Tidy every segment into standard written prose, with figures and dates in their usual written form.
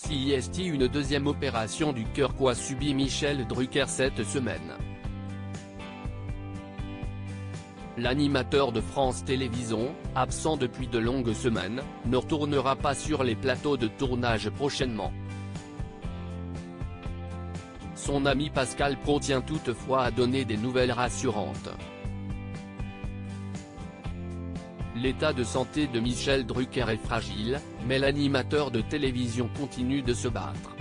Si est une deuxième opération du cœur qu'a subi Michel Drucker cette semaine. L'animateur de France Télévisions, absent depuis de longues semaines, ne retournera pas sur les plateaux de tournage prochainement. Son ami Pascal Praud tient toutefois à donner des nouvelles rassurantes. L'état de santé de Michel Drucker est fragile, mais l'animateur de télévision continue de se battre.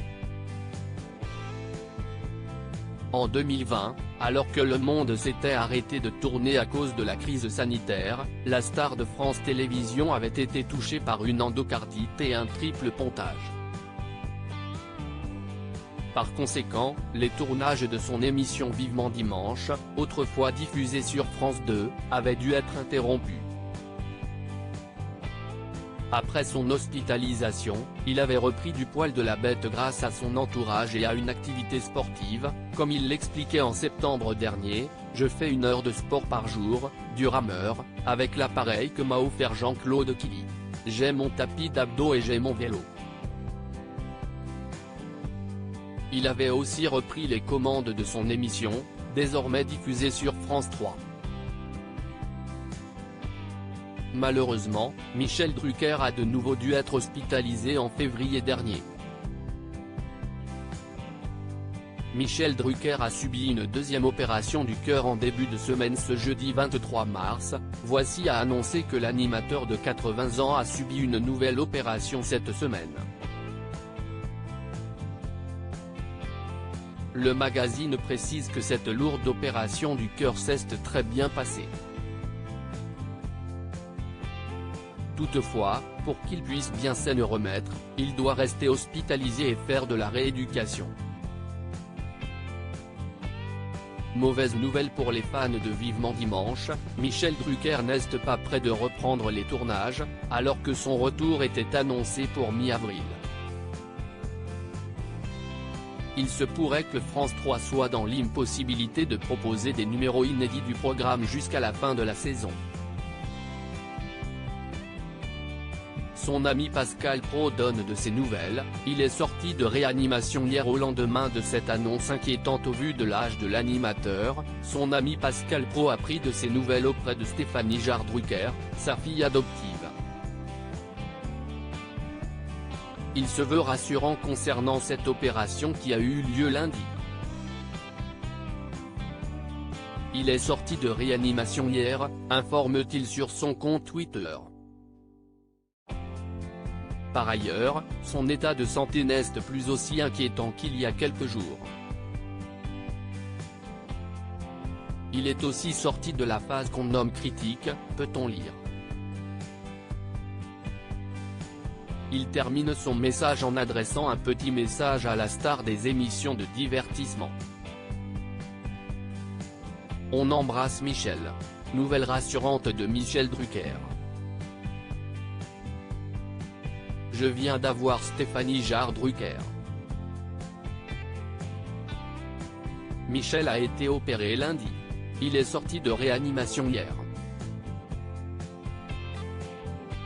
En 2020, alors que le monde s'était arrêté de tourner à cause de la crise sanitaire, la star de France Télévisions avait été touchée par une endocardite et un triple pontage. Par conséquent, les tournages de son émission Vivement Dimanche, autrefois diffusée sur France 2, avaient dû être interrompus. Après son hospitalisation, il avait repris du poil de la bête grâce à son entourage et à une activité sportive, comme il l'expliquait en septembre dernier: « Je fais 1 heure de sport par jour, du rameur, avec l'appareil que m'a offert Jean-Claude Killy. J'ai mon tapis d'abdos et j'ai mon vélo. » Il avait aussi repris les commandes de son émission, désormais diffusée sur France 3. Malheureusement, Michel Drucker a de nouveau dû être hospitalisé en février dernier. Michel Drucker a subi une deuxième opération du cœur en début de semaine ce jeudi 23 mars, Voici a annoncé que l'animateur de 80 ans a subi une nouvelle opération cette semaine. Le magazine précise que cette lourde opération du cœur s'est très bien passée. Toutefois, pour qu'il puisse bien s'en remettre, il doit rester hospitalisé et faire de la rééducation. Mauvaise nouvelle pour les fans de Vivement Dimanche, Michel Drucker n'est pas prêt de reprendre les tournages, alors que son retour était annoncé pour mi-avril. Il se pourrait que France 3 soit dans l'impossibilité de proposer des numéros inédits du programme jusqu'à la fin de la saison. Son ami Pascal Praud donne de ses nouvelles. Il est sorti de réanimation hier au lendemain de cette annonce inquiétante au vu de l'âge de l'animateur. Son ami Pascal Praud a pris de ses nouvelles auprès de Stéphanie Jarre Drucker, sa fille adoptive. Il se veut rassurant concernant cette opération qui a eu lieu lundi. Il est sorti de réanimation hier, informe-t-il sur son compte Twitter. Par ailleurs, son état de santé n'est plus aussi inquiétant qu'il y a quelques jours. Il est aussi sorti de la phase qu'on nomme critique, peut-on lire. Il termine son message en adressant un petit message à la star des émissions de divertissement. On embrasse Michel. Nouvelle rassurante de Michel Drucker. Je viens d'avoir Stéphanie Jarre Drucker. Michel a été opéré lundi. Il est sorti de réanimation hier.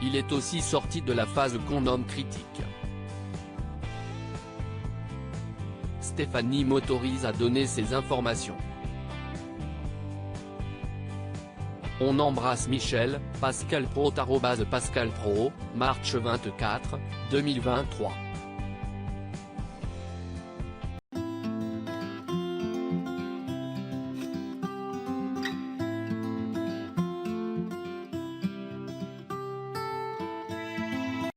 Il est aussi sorti de la phase qu'on nomme critique. Stéphanie m'autorise à donner ces informations. On embrasse Michel, Pascal Praud @Pascal Praud, Marche 24, 2023.